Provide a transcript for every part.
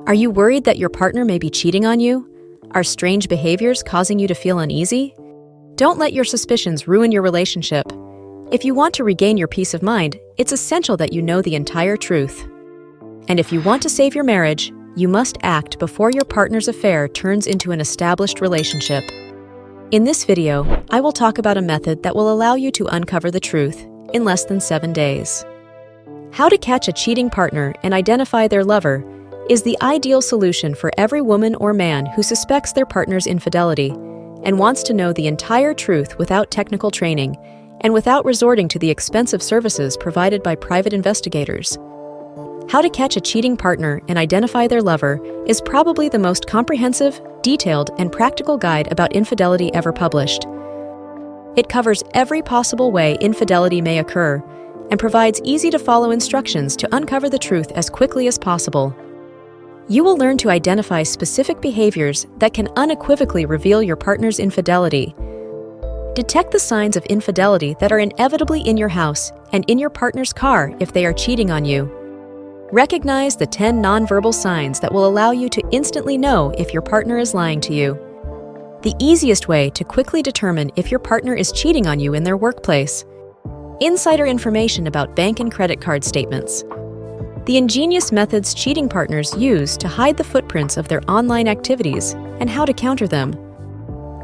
Are you worried that your partner may be cheating on you? Are strange behaviors causing you to feel uneasy? Don't let your suspicions ruin your relationship. If you want to regain your peace of mind, it's essential that you know the entire truth. And if you want to save your marriage, you must act before your partner's affair turns into an established relationship. In this video, I will talk about a method that will allow you to uncover the truth in less than 7 days. How to catch a cheating partner and identify their lover is the ideal solution for every woman or man who suspects their partner's infidelity and wants to know the entire truth without technical training and without resorting to the expensive services provided by private investigators. How to catch a cheating partner and identify their lover is probably the most comprehensive, detailed, and practical guide about infidelity ever published. It covers every possible way infidelity may occur and provides easy-to-follow instructions to uncover the truth as quickly as possible. You will learn to identify specific behaviors that can unequivocally reveal your partner's infidelity. Detect the signs of infidelity that are inevitably in your house and in your partner's car if they are cheating on you. Recognize the 10 nonverbal signs that will allow you to instantly know if your partner is lying to you. The easiest way to quickly determine if your partner is cheating on you in their workplace. Insider information about bank and credit card statements. The ingenious methods cheating partners use to hide the footprints of their online activities and how to counter them.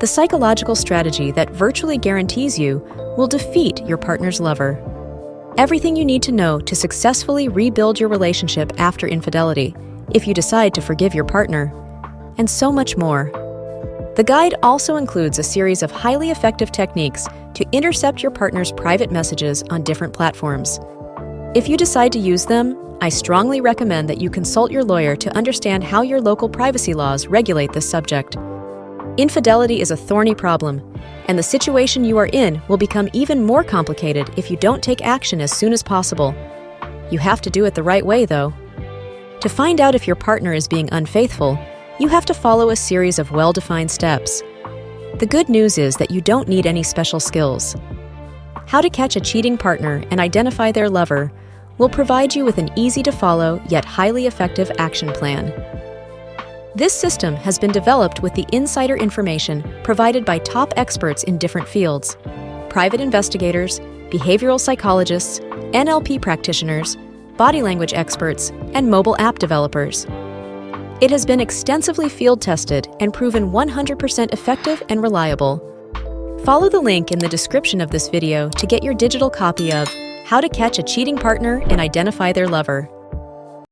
The psychological strategy that virtually guarantees you will defeat your partner's lover. Everything you need to know to successfully rebuild your relationship after infidelity, if you decide to forgive your partner, and so much more. The guide also includes a series of highly effective techniques to intercept your partner's private messages on different platforms. If you decide to use them, I strongly recommend that you consult your lawyer to understand how your local privacy laws regulate this subject. Infidelity is a thorny problem, and the situation you are in will become even more complicated if you don't take action as soon as possible. You have to do it the right way, though. To find out if your partner is being unfaithful, you have to follow a series of well-defined steps. The good news is that you don't need any special skills. How to catch a cheating partner and identify their lover will provide you with an easy-to-follow yet highly effective action plan. This system has been developed with the insider information provided by top experts in different fields: private investigators, behavioral psychologists, NLP practitioners, body language experts, and mobile app developers. It has been extensively field-tested and proven 100% effective and reliable. Follow the link in the description of this video to get your digital copy of How to Catch a Cheating Partner and Identify Their Lover.